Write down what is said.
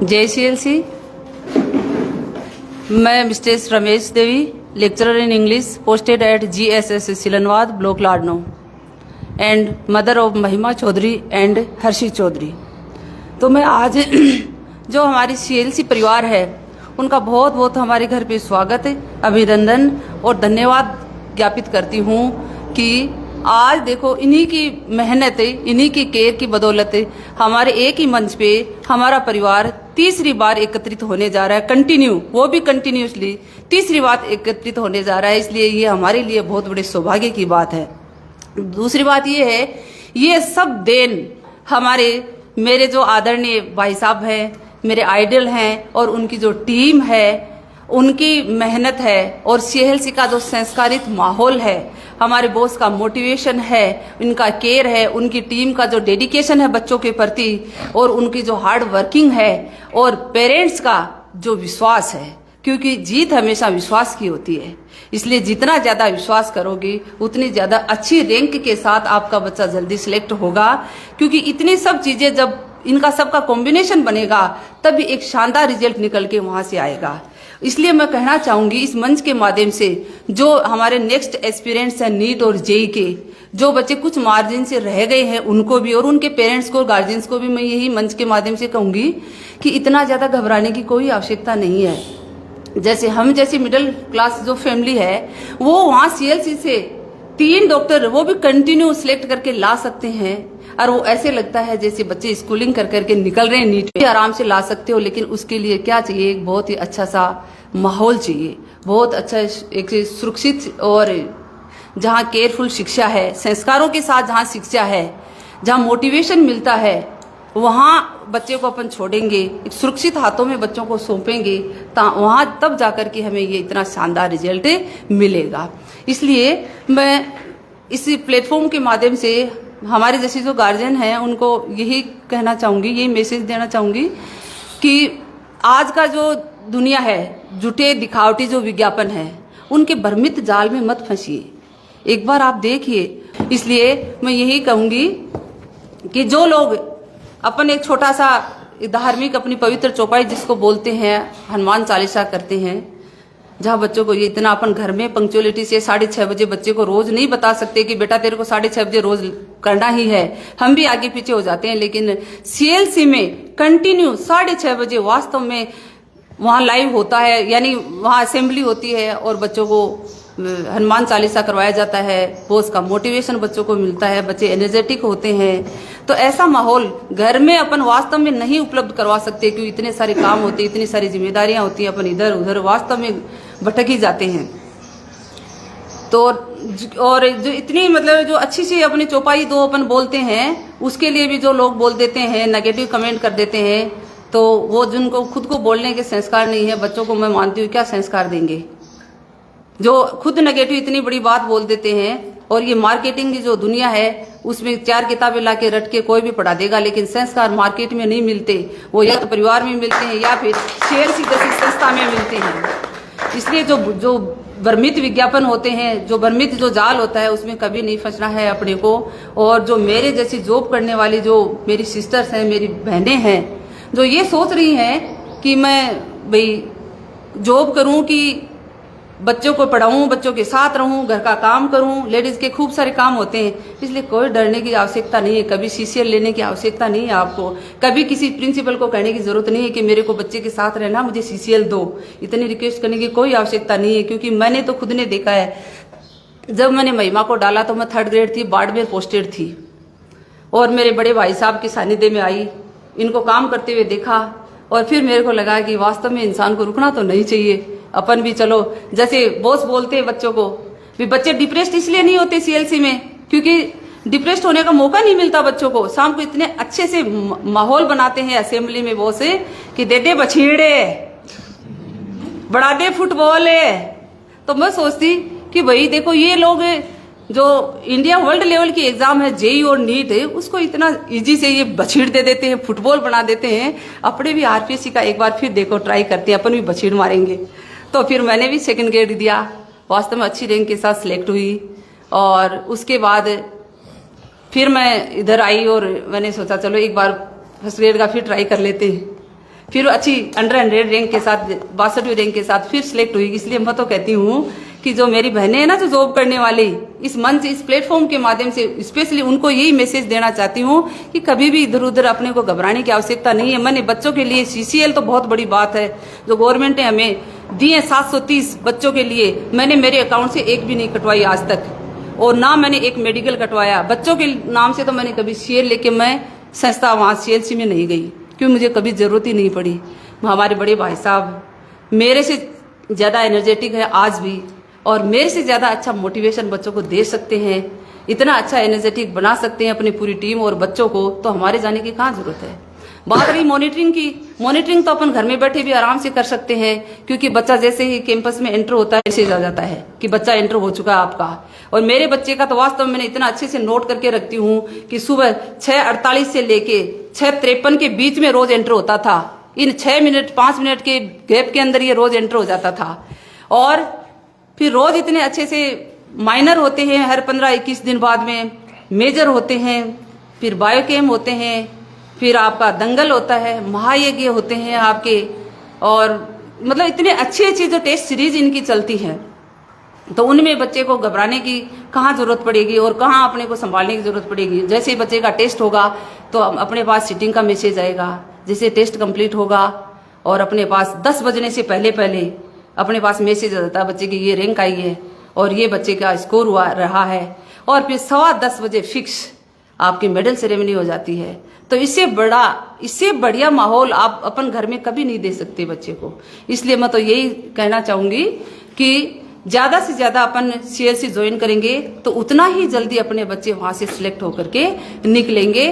जय सीएलसी। मैं Mrs Ramesh Devi, lecturer in English, posted at GSS Silanwad, block Ladnun, and mother of Mahima Chaudhary and Harshi Chaudhary. तो मैं आज जो हमारी सीएलसी परिवार है उनका बहुत बहुत हमारे घर पे स्वागत, अभिनंदन और धन्यवाद ज्ञापित करती हूँ कि आज देखो इन्हीं की मेहनत, इन्हीं की केयर की बदौलत हमारे एक ही मंच पे हमारा परिवार तीसरी बार एकत्रित होने जा रहा है। वो भी कंटिन्यूसली तीसरी बार एकत्रित होने जा रहा है। इसलिए ये हमारे लिए बहुत बड़े सौभाग्य की बात है। दूसरी बात ये है, ये सब देन हमारे मेरे जो आदरणीय भाई साहब हैं, मेरे आइडल हैं, और उनकी जो टीम है, उनकी मेहनत है, और सीएलसी का जो संस्कारित माहौल है, हमारे बॉस का मोटिवेशन है, उनका केयर है, उनकी टीम का जो डेडिकेशन है बच्चों के प्रति, और उनकी जो हार्ड वर्किंग है, और पेरेंट्स का जो विश्वास है, क्योंकि जीत हमेशा विश्वास की होती है। इसलिए जितना ज्यादा विश्वास करोगे उतनी ज्यादा अच्छी रैंक के साथ आपका बच्चा जल्दी सिलेक्ट होगा, क्योंकि इतनी सब चीजें जब इनका सबका कॉम्बिनेशन बनेगा तभी एक शानदार रिजल्ट निकल के वहां से आएगा। इसलिए मैं कहना चाहूंगी इस मंच के माध्यम से, जो हमारे नेक्स्ट एस्पिरेंट्स हैं नीट और जेई के, जो बच्चे कुछ मार्जिन से रह गए हैं उनको भी, और उनके पेरेंट्स को, गार्जियंस को भी मैं यही मंच के माध्यम से कहूंगी कि इतना ज्यादा घबराने की कोई आवश्यकता नहीं है। जैसे हम जैसी मिडिल क्लास जो फैमिली है, वो वहां सीएलसी से 3 डॉक्टर वो भी कंटिन्यू सिलेक्ट करके ला सकते हैं, और वो ऐसे लगता है जैसे बच्चे स्कूलिंग कर करके निकल रहे हैं नीट पे। आराम से ला सकते हो, लेकिन उसके लिए क्या चाहिए? एक बहुत ही अच्छा सा माहौल चाहिए, बहुत अच्छा एक सुरक्षित और जहाँ केयरफुल शिक्षा है, संस्कारों के साथ जहाँ शिक्षा है, जहाँ मोटिवेशन मिलता है, वहाँ बच्चे को अपन छोड़ेंगे, एक सुरक्षित हाथों में बच्चों को सौंपेंगे, वहाँ तब जाकर के हमें ये इतना शानदार रिजल्ट मिलेगा। इसलिए मैं इसी प्लेटफॉर्म के माध्यम से हमारे जैसे जो गार्जियन हैं उनको यही कहना चाहूँगी, यही मैसेज देना चाहूँगी कि आज का जो दुनिया है, झूठे दिखावटी जो विज्ञापन है, उनके भ्रमित जाल में मत फंसिए, एक बार आप देखिए। इसलिए मैं यही कहूँगी कि जो लोग अपन एक छोटा सा धार्मिक अपनी पवित्र चौपाई जिसको बोलते हैं, हनुमान चालीसा करते हैं, जहाँ बच्चों को ये इतना अपन घर में पंक्चुअलिटी से 6:30 बजे बच्चे को रोज नहीं बता सकते कि बेटा तेरे को 6:30 बजे रोज करना ही है, हम भी आगे पीछे हो जाते हैं। लेकिन सीएलसी में कंटिन्यू 6:30 बजे वास्तव में वहाँ लाइव होता है, यानी वहाँ असेंबली होती है और बच्चों को हनुमान चालीसा करवाया जाता है, बॉस का मोटिवेशन बच्चों को मिलता है, बच्चे एनर्जेटिक होते हैं। तो ऐसा माहौल घर में अपन वास्तव में नहीं उपलब्ध करवा सकते, क्योंकि इतने सारे काम होते हैं, इतनी सारी जिम्मेदारियां होती हैं, अपन इधर उधर वास्तव में भटक ही जाते हैं। तो और जो इतनी मतलब जो अच्छी सी अपनी चौपाई दो अपन बोलते हैं, उसके लिए भी जो लोग बोल देते हैं, नेगेटिव कमेंट कर देते हैं, तो वो जिनको खुद को बोलने के संस्कार नहीं है, बच्चों को मैं मानती हूँ क्या संस्कार देंगे? जो खुद नेगेटिव इतनी बड़ी बात बोल देते हैं। और ये मार्केटिंग की जो दुनिया है, उसमें 4 किताबें लाके रट के कोई भी पढ़ा देगा, लेकिन संस्कार मार्केट में नहीं मिलते, वो या तो परिवार में मिलते हैं या फिर सीएलसी जैसी संस्था में मिलते हैं। इसलिए जो भ्रमित विज्ञापन होते हैं, जो भ्रमित जो जाल होता है, उसमें कभी नहीं फंसना है अपने को। और जो मेरे जैसी जॉब करने वाली जो मेरी सिस्टर्स हैं, मेरी बहनें हैं, जो ये सोच रही हैं कि मैं भाई जॉब करूं कि बच्चों को पढ़ाऊं, बच्चों के साथ रहूं, घर का काम करूं, लेडीज के खूब सारे काम होते हैं, इसलिए कोई डरने की आवश्यकता नहीं है, कभी सीसीएल लेने की आवश्यकता नहीं है आपको, कभी किसी प्रिंसिपल को कहने की जरूरत नहीं है कि मेरे को बच्चे के साथ रहना, मुझे सीसीएल दो, इतनी रिक्वेस्ट करने की कोई आवश्यकता नहीं है। क्योंकि मैंने तो खुद ने देखा है, जब मैंने महिमा को डाला तो मैं 3rd ग्रेड थी, बाड़मेर पोस्टेड थी, और मेरे बड़े भाई साहब के सानिध्य में आई, इनको काम करते हुए देखा, और फिर मेरे को लगा कि वास्तव में इंसान को रुकना तो नहीं चाहिए। अपन भी चलो, जैसे बॉस बोलते हैं बच्चों को भी, बच्चे डिप्रेस्ड इसलिए नहीं होते सीएलसी में क्योंकि डिप्रेस्ड होने का मौका नहीं मिलता बच्चों को। शाम को इतने अच्छे से माहौल बनाते हैं असेंबली में बॉस कि दे दे बछेड़े, बढ़ा दे फुटबॉल है। तो मैं सोचती कि भाई देखो, ये लोग जो इंडिया वर्ल्ड लेवल की एग्जाम है, जेई और नीट है, उसको इतना इजी से ये बछीड़ दे देते हैं, फुटबॉल बना देते हैं। अपने भी आरपीएससी का एक बार फिर देखो ट्राई करते हैं, अपन भी बछीड़ मारेंगे। तो फिर मैंने भी 2nd ग्रेड दिया, वास्तव में अच्छी रैंक के साथ सिलेक्ट हुई, और उसके बाद फिर मैं इधर आई और मैंने सोचा चलो एक बार 1st ग्रेड का फिर ट्राई कर लेते हैं। फिर अच्छी अंडर 100 रैंक के साथ 62वीं रैंक के साथ फिर सिलेक्ट हुई। इसलिए मैं तो कहती हूँ कि जो मेरी बहनें हैं ना, जो जॉब करने वाली, इस मंच, इस प्लेटफॉर्म के माध्यम से स्पेशली उनको यही मैसेज देना चाहती हूँ कि कभी भी इधर उधर अपने को घबराने की आवश्यकता नहीं है। मैंने बच्चों के लिए CCL तो बहुत बड़ी बात है जो गवर्नमेंट ने हमें दी है, 730 बच्चों के लिए। मैंने मेरे अकाउंट से एक भी नहीं कटवाई आज तक, और ना मैंने एक मेडिकल कटवाया। बच्चों के नाम से तो मैंने कभी शेयर लेके मैं संस्था वहाँ CLC में नहीं गई, क्यों मुझे कभी जरूरत ही नहीं पड़ी। हमारे बड़े भाई साहब मेरे से ज़्यादा एनर्जेटिक है आज भी, और मेरे से ज़्यादा अच्छा मोटिवेशन बच्चों को दे सकते हैं, इतना अच्छा एनर्जेटिक बना सकते हैं अपनी पूरी टीम और बच्चों को, तो हमारे जाने की कहाँ जरूरत है। बात रही मॉनिटरिंग की, मॉनिटरिंग तो अपन घर में बैठे भी आराम से कर सकते हैं, क्योंकि बच्चा जैसे ही कैंपस में एंटर होता है मैसेज आ जाता है कि बच्चा एंटर हो चुका है आपका। और मेरे बच्चे का तो वास्तव में मैंने इतना अच्छे से नोट करके रखती हूँ कि सुबह 6:48 से लेके 6:53 के बीच में रोज एंटर होता था। इन 6 मिनट 5 मिनट के गैप के अंदर ये रोज एंटर हो जाता था। और फिर रोज इतने अच्छे से माइनर होते हैं, हर 15-21 दिन बाद में मेजर होते हैं, फिर बायोकेम होते हैं, फिर आपका दंगल होता है, महायज्ञ होते हैं आपके, और मतलब इतने अच्छी अच्छी जो टेस्ट सीरीज इनकी चलती है, तो उनमें बच्चे को घबराने की कहाँ जरूरत पड़ेगी और कहाँ अपने को संभालने की जरूरत पड़ेगी। जैसे ही बच्चे का टेस्ट होगा तो अपने पास सीटिंग का मैसेज आएगा, जैसे टेस्ट कंप्लीट होगा और अपने पास 10 बजने से पहले पहले अपने पास मैसेज आ जाता है बच्चे की ये रैंक आई है और ये बच्चे का स्कोर हुआ रहा है, और फिर 10:15 बजे फिक्स आपकी मेडल सेरेमनी हो जाती है। तो इससे बढ़िया माहौल आप अपन घर में कभी नहीं दे सकते बच्चे को। इसलिए मैं तो यही कहना चाहूंगी कि ज्यादा से ज्यादा अपन CLC ज्वाइन करेंगे तो उतना ही जल्दी अपने बच्चे वहां से सिलेक्ट होकर के निकलेंगे।